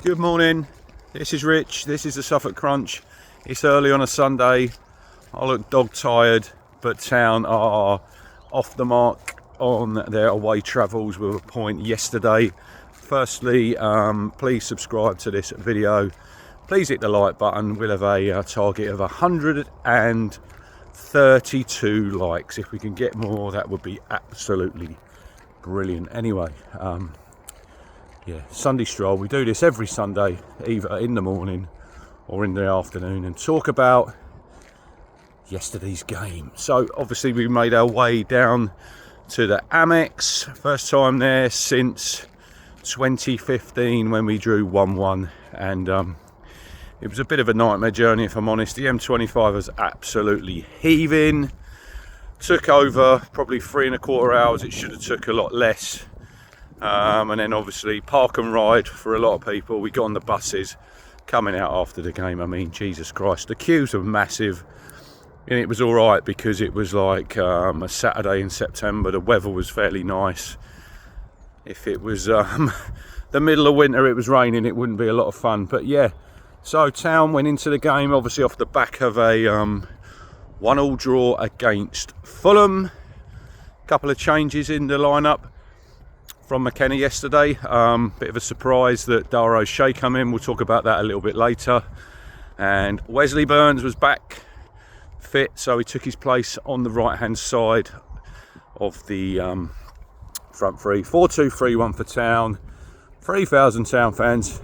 Good morning, this is Rich, this is the Suffolk Crunch. It's early on a Sunday, I look dog tired, but Town are off the mark on their away travels with a point yesterday. Firstly, please subscribe to this video, please hit the like button. We'll have a target of 132 likes. If we can get more, that would be absolutely brilliant. Anyway, yeah, Sunday stroll. We do this every Sunday, either in the morning or in the afternoon, and talk about yesterday's game. So obviously we made our way down to the Amex, first time there since 2015 when we drew 1-1, and it was a bit of a nightmare journey, if I'm honest. The M25 was absolutely heaving, took over probably 3.25 hours. It should have took a lot less. And then obviously park and ride for a lot of people. We got on the buses coming out after the game. I mean, Jesus Christ, the queues were massive, and it was all right because it was like a Saturday in September. The weather was fairly nice. If it was the middle of winter, it was raining, it wouldn't be a lot of fun. But yeah, so Town went into the game obviously off the back of a 1-1 draw against Fulham. Couple of changes in the lineup from McKenna yesterday. Bit of a surprise that Dara O'Shea come in. We'll talk about that a little bit later. And Wesley Burns was back fit, so he took his place on the right hand side of the front three. 4-2-3-1 for Town. 3,000 Town fans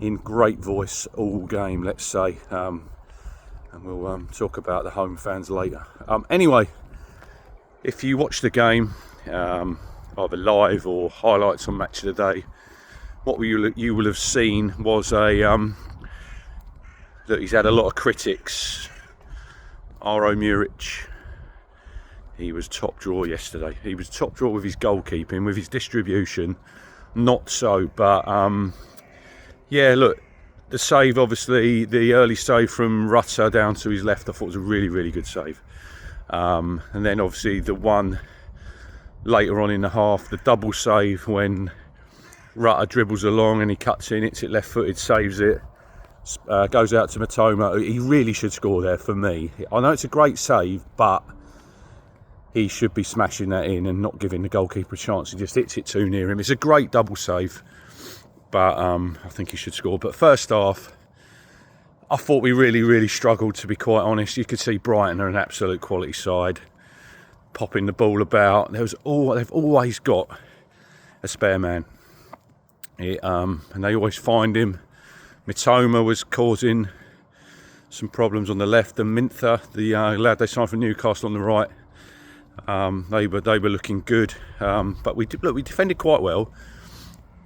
in great voice all game, let's say. And we'll talk about the home fans later. Anyway, if you watch the game, either live or highlights on Match of the Day, what you will have seen was that he's had a lot of critics. Muric, he was top draw yesterday. He was top draw with his goalkeeping, with his distribution, not so. But yeah, look, the save, obviously, the early save from Rutter down to his left, I thought was a really, really good save. And then obviously the one later on in the half, the double save when Rutter dribbles along and he cuts in, hits it left-footed, saves it, goes out to Matoma. He really should score there for me. I know it's a great save, but he should be smashing that in and not giving the goalkeeper a chance. He just hits it too near him. It's a great double save, but I think he should score. But first half, I thought we really, really struggled, to be quite honest. You could see Brighton are an absolute quality side, popping the ball about. They've always got a spare man, and they always find him. Mitoma was causing some problems on the left, and Mintha, the lad they signed from Newcastle, on the right. They were looking good, but we defended quite well.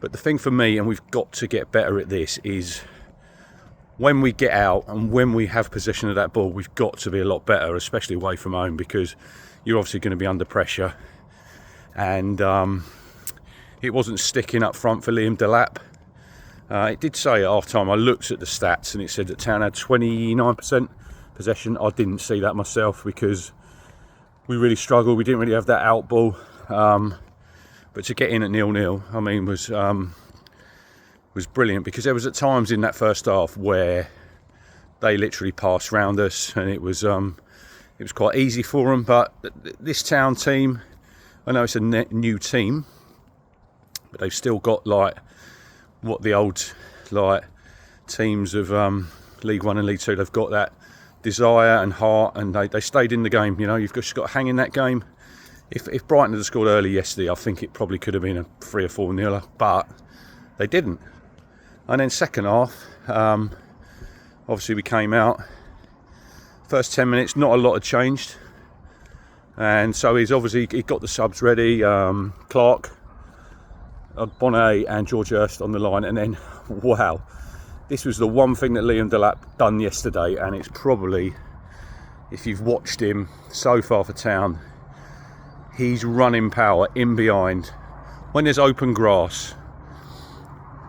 But the thing for me, and we've got to get better at this, is when we get out and when we have possession of that ball, we've got to be a lot better, especially away from home, because you're obviously going to be under pressure. And it wasn't sticking up front for Liam Delap. It did say at half time, I looked at the stats and it said that Town had 29% possession. I didn't see that myself because we really struggled. We didn't really have that out ball. But to get in at 0-0, I mean, was brilliant, because there was at times in that first half where they literally passed round us, and it was quite easy for them. But this Town team, I know it's a new team, but they've still got like what the old like teams of League One and League Two. They've got that desire and heart, and they stayed in the game. You know, you've just got to hang in that game. If Brighton had scored early yesterday, I think it probably could have been a 3 or 4-0, but they didn't. And then second half, obviously we came out. First 10 minutes, not a lot had changed, and so he got the subs ready. Clark, Bonnet and George Hurst on the line, and then wow, this was the one thing that Liam Delap done yesterday, and it's probably, if you've watched him so far for Town, he's running power in behind when there's open grass.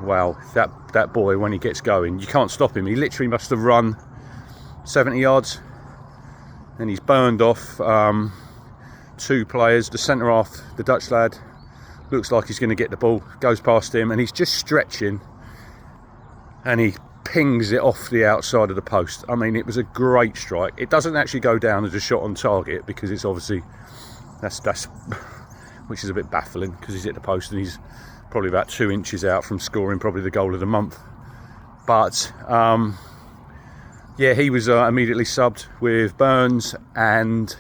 Wow, that boy, when he gets going, you can't stop him. He literally must have run 70 yards, and he's burned off two players. The centre half, the Dutch lad, looks like he's going to get the ball, goes past him, and he's just stretching. and he pings it off the outside of the post. I mean, it was a great strike. It doesn't actually go down as a shot on target because it's obviously that's which is a bit baffling because he's hit the post and he's probably about 2 inches out from scoring probably the goal of the month. But yeah, he was immediately subbed with Burns and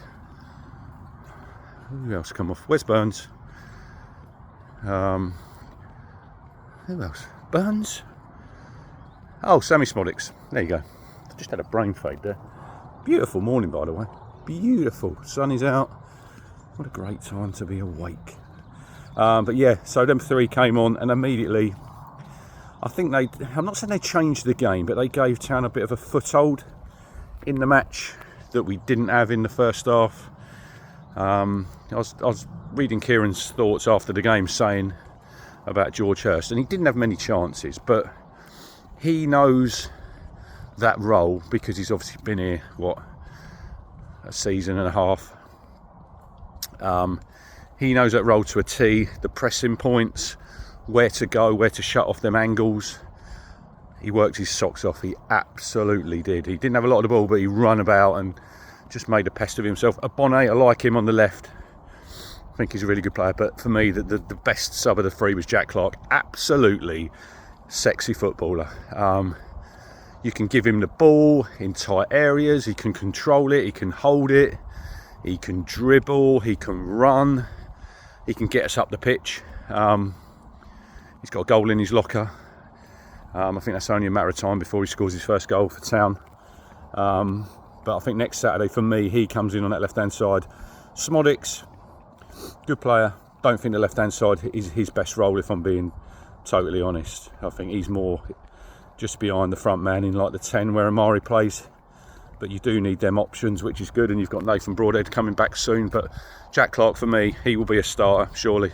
who else come off? Where's Burns? Who else? Burns? Oh, Sammy Smodics. There you go. I just had a brain fade there. Beautiful morning, by the way. Beautiful. Sun is out. What a great time to be awake. But yeah, so them three came on and immediately, I think I'm not saying they changed the game, but they gave Town a bit of a foothold in the match that we didn't have in the first half. I was reading Kieran's thoughts after the game saying about George Hurst, and he didn't have many chances, but he knows that role because he's obviously been here, a season and a half. He knows that role to a T, the pressing points, where to go, where to shut off them angles. He worked his socks off, he absolutely did. He didn't have a lot of the ball, but he ran about and just made a pest of himself. Bonnet, I like him on the left. I think he's a really good player, but for me, the best sub of the three was Jack Clark. Absolutely sexy footballer. You can give him the ball in tight areas, he can control it, he can hold it, he can dribble, he can run, he can get us up the pitch. He's got a goal in his locker. I think that's only a matter of time before he scores his first goal for Town. But I think next Saturday, for me, he comes in on that left-hand side. Smodics, good player. Don't think the left-hand side is his best role, if I'm being totally honest. I think he's more just behind the front man in like the 10 where Amari plays. But you do need them options, which is good. And you've got Nathan Broadhead coming back soon. But Jack Clark, for me, he will be a starter, surely.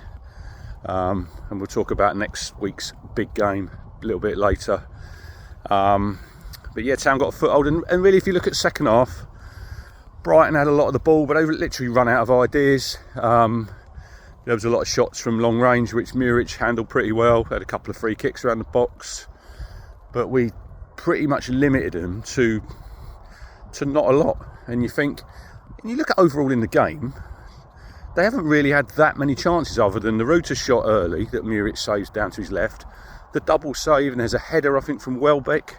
And we'll talk about next week's big game a little bit later. But yeah, Town got a foothold, and really, if you look at second half, Brighton had a lot of the ball, but they literally run out of ideas. There was a lot of shots from long range, which Muric handled pretty well. Had a couple of free kicks around the box, but we pretty much limited them to not a lot. And you think, and you look at overall in the game, they haven't really had that many chances other than the Ruta shot early that Muric saves down to his left, the double save, and there's a header I think from Welbeck.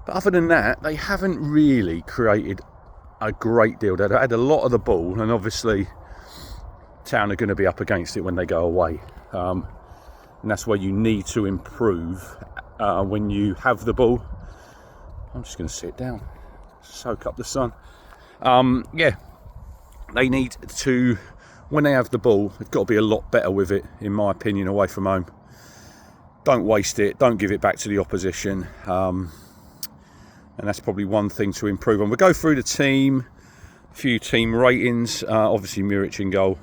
But other than that, they haven't really created a great deal. They've had a lot of the ball, and obviously Town are going to be up against it when they go away. And that's where you need to improve when you have the ball. I'm just going to sit down, soak up the sun. Yeah, they need to, when they have the ball, they've got to be a lot better with it, in my opinion, away from home. Don't waste it, don't give it back to the opposition. And that's probably one thing to improve on. We'll go through the team, a few team ratings. Obviously, Muric in goal.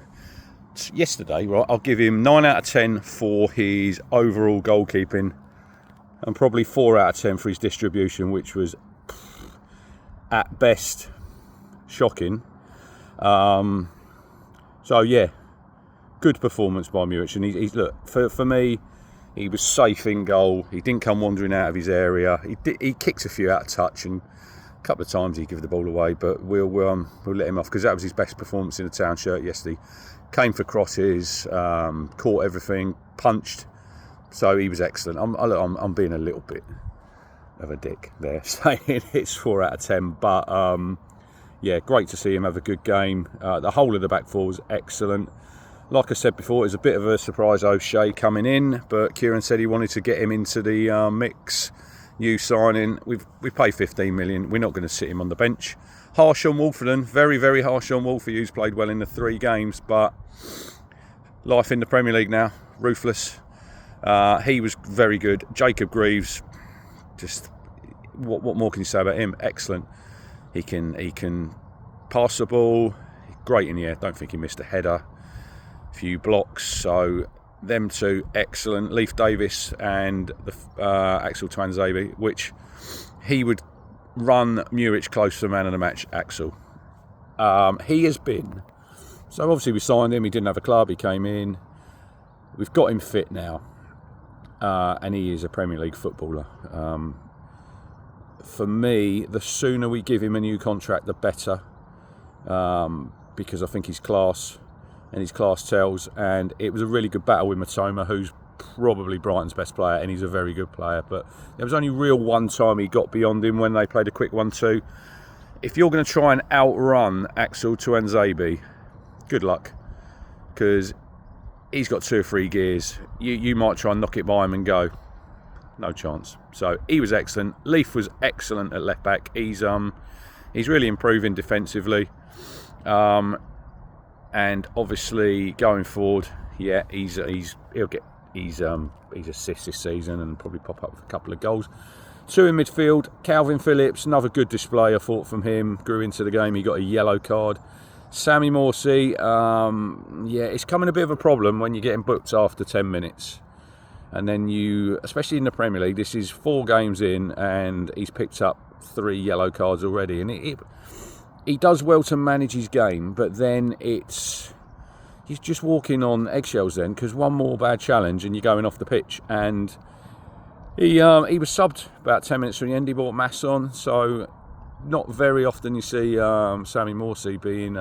Yesterday, right, I'll give him 9 out of 10 for his overall goalkeeping, and probably 4 out of 10 for his distribution, which was at best shocking. So yeah, good performance by Muric. And he's look, for me, he was safe in goal. He didn't come wandering out of his area. He kicks a few out of touch, and a couple of times he gave the ball away. But we'll let him off because that was his best performance in the Town shirt yesterday. Came for crosses, caught everything, punched. So he was excellent. I'm being a little bit of a dick there, saying it's 4 out of 10. But yeah, great to see him have a good game. The whole of the back four was excellent. Like I said before, it was a bit of a surprise O'Shea coming in, but Kieran said he wanted to get him into the mix. New signing. We paid 15 million. We're not going to sit him on the bench. Harsh on Wolfenden. Very, very harsh on Wolfie, who's played well in the 3 games, but life in the Premier League now. Ruthless. He was very good. Jacob Greaves, just what more can you say about him? Excellent. He can pass the ball. Great in the air. Don't think he missed a header. Few blocks, so them two excellent. Leif Davis and Axel Twanzebe, which he would run Muric close to the man of the match. Axel, he has been, so obviously we signed him, he didn't have a club, he came in, we've got him fit now. and he is a Premier League footballer. For me, the sooner we give him a new contract, the better, because I think he's class, and his class tells. And it was a really good battle with Matoma, who's probably Brighton's best player, and he's a very good player. But there was only real one time he got beyond him, when they played a quick 1-2. If you're going to try and outrun Axel Tuanzebe, good luck, because he's got 2 or 3 gears. You might try and knock it by him and go, no chance. So he was excellent. Leaf was excellent at left back. He's really improving defensively, and obviously going forward, yeah, he'll get his assists this season and probably pop up with a couple of goals. 2 in midfield. Calvin Phillips, another good display, I thought, from him. Grew into the game. He got a yellow card. Sammy Morsey, yeah, it's coming a bit of a problem when you're getting booked after 10 minutes. And then especially in the Premier League, this is 4 games in, and he's picked up 3 yellow cards already. And he does well to manage his game, but then he's just walking on eggshells then, because one more bad challenge and you're going off the pitch. And he was subbed about 10 minutes from the end. He brought Mass on, so not very often you see Sammy Morsey being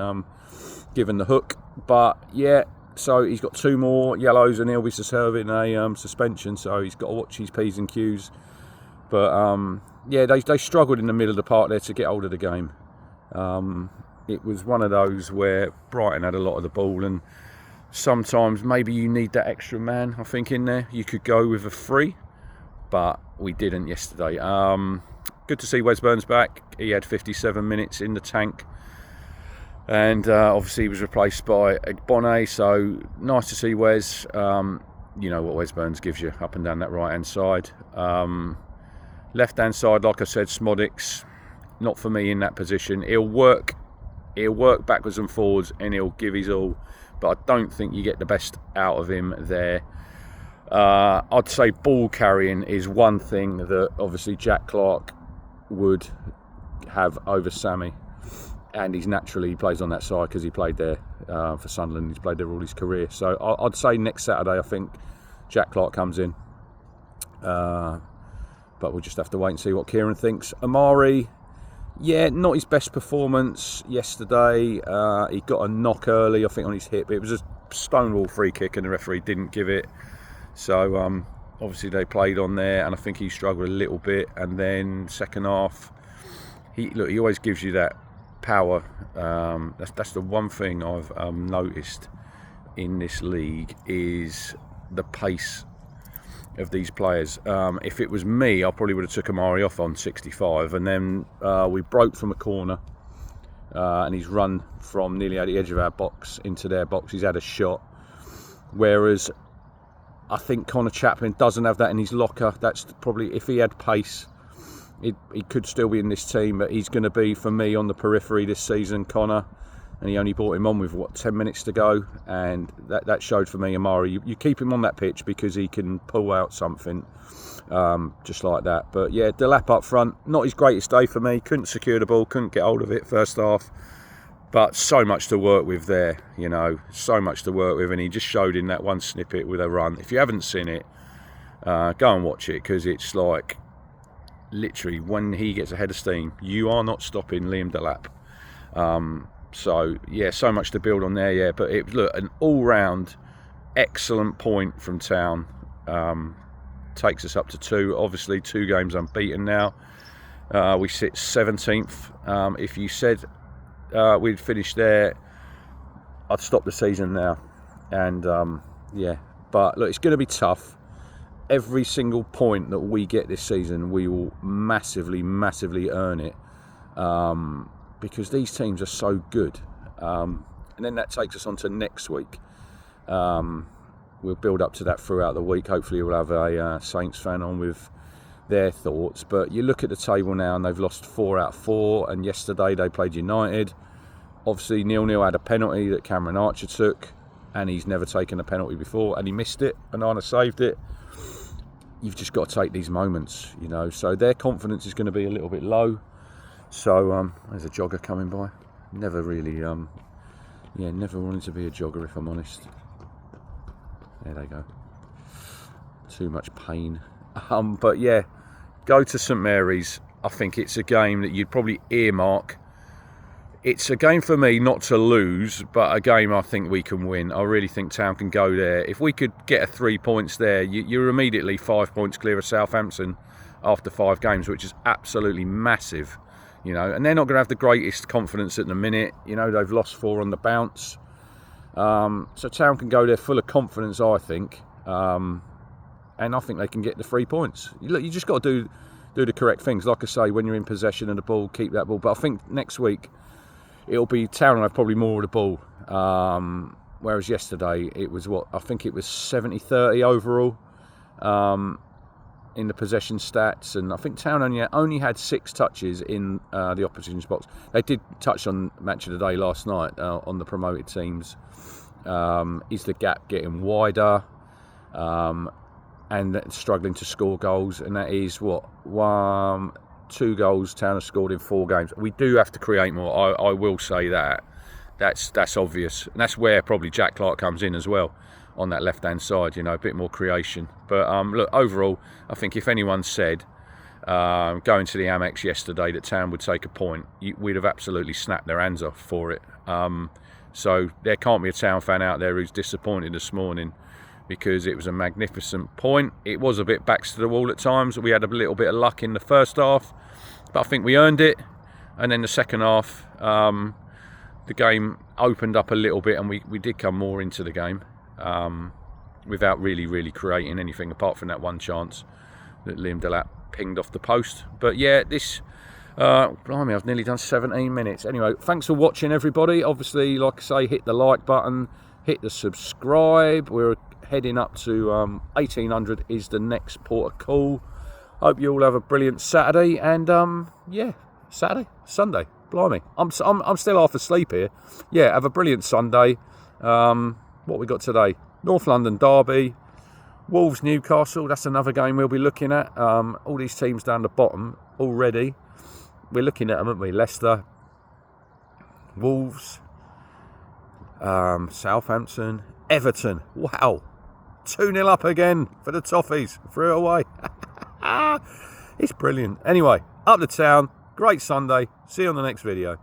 given the hook. But yeah, so he's got 2 more yellows and he'll be serving a suspension, so he's got to watch his P's and Q's. But yeah, they struggled in the middle of the park there to get hold of the game. It was one of those where Brighton had a lot of the ball, and sometimes maybe you need that extra man, I think, in there. You could go with a 3, but we didn't yesterday. Good to see Wes Burns back. He had 57 minutes in the tank, and obviously he was replaced by Bonnet, so nice to see Wes. You know what Wes Burns gives you up and down that right hand side. Left hand side, like I said, Smodics, not for me in that position. He'll work backwards and forwards and he'll give his all, but I don't think you get the best out of him there. I'd say ball carrying is one thing that obviously Jack Clark would have over Sammy, and he plays on that side because he played there for Sunderland. He's played there all his career. So I'd say next Saturday I think Jack Clark comes in, but we'll just have to wait and see what Kieran thinks. Amari, yeah, not his best performance yesterday. He got a knock early, I think, on his hip. It was a stonewall free kick and the referee didn't give it. So obviously they played on there, and I think he struggled a little bit. And then second half, he always gives you that power. That's the one thing I've noticed in this league, is the pace of these players. If it was me, I probably would have took Amari off on 65, and then we broke from a corner, and he's run from nearly at the edge of our box into their box. He's had a shot, whereas I think Connor Chaplin doesn't have that in his locker. That's probably, if he had pace, he could still be in this team, but he's going to be, for me, on the periphery this season, Connor. And he only brought him on with 10 minutes to go, and that showed for me. Amari, you keep him on that pitch because he can pull out something just like that. But yeah, Delap up front, not his greatest day for me. Couldn't secure the ball, couldn't get hold of it first half, but so much to work with there, so much to work with. And he just showed in that one snippet with a run. If you haven't seen it, go and watch it, because it's like literally when he gets a head of steam, you are not stopping Liam Delap. So yeah, so much to build on there. Yeah, but it was an all-round excellent point from Town. Takes us up to 2. Obviously 2 games unbeaten now. We sit 17th. If you said we'd finish there, I'd stop the season now. And yeah, but look, it's going to be tough. Every single point that we get this season, we will massively earn it. Because these teams are so good. And then that takes us on to next week. We'll build up to that throughout the week. Hopefully we'll have a Saints fan on with their thoughts. But you look at the table now, and they've lost 4 out of 4. And yesterday they played United. Obviously 0-0 had a penalty that Cameron Archer took, and he's never taken a penalty before, and he missed it. And Anna saved it. You've just got to take these moments, So their confidence is going to be a little bit low. So there's a jogger coming by. Never really, never wanted to be a jogger, if I'm honest. There they go. too much pain. But yeah, go to St Mary's. I think it's a game that you'd probably earmark. It's a game for me not to lose, but a game I think we can win. I really think Town can go there. If we could get a 3 points there, you're immediately 5 points clear of Southampton after 5 games, which is absolutely massive. You know, and they're not going to have the greatest confidence at the minute. You know, they've lost 4 on the bounce. So Town can go there full of confidence, I think. And I think they can get the 3 points. Look, you just got to do the correct things. Like I say, when you're in possession of the ball, keep that ball. But I think next week it'll be Town will have probably more of the ball. Whereas yesterday it was I think it was 70-30 overall in the possession stats. And I think Town only had 6 touches in the opposition's box. They did touch on Match of the Day last night on the promoted teams. Is the gap getting wider? And struggling to score goals, and that is 2 goals Town have scored in 4 games. We do have to create more. I will say that. That's obvious, and that's where probably Jack Clark comes in as well on that left-hand side. You know, a bit more creation. But look, overall, I think if anyone said going to the Amex yesterday that Town would take a point, we'd have absolutely snapped their hands off for it. So there can't be a Town fan out there who's disappointed this morning, because it was a magnificent point. It was a bit backs to the wall at times. We had a little bit of luck in the first half, but I think we earned it. And then the second half, the game opened up a little bit, and we did come more into the game without really creating anything apart from that one chance that Liam Delap pinged off the post. But yeah, this, blimey, I've nearly done 17 minutes. Anyway, thanks for watching, everybody. Obviously, like I say, hit the like button, hit the subscribe. We're heading up to 1800 is the next port of call. Hope you all have a brilliant Saturday, and yeah, Sunday, blimey, I'm still half asleep here. Yeah, have a brilliant Sunday. What we got today? North London derby, Wolves Newcastle. That's another game we'll be looking at. All these teams down the bottom already. We're looking at them, aren't we? Leicester, Wolves, Southampton, Everton. Wow. 2-0 up again for the Toffees. 3 away. It's brilliant. Anyway, up the Town. Great Sunday. See you on the next video.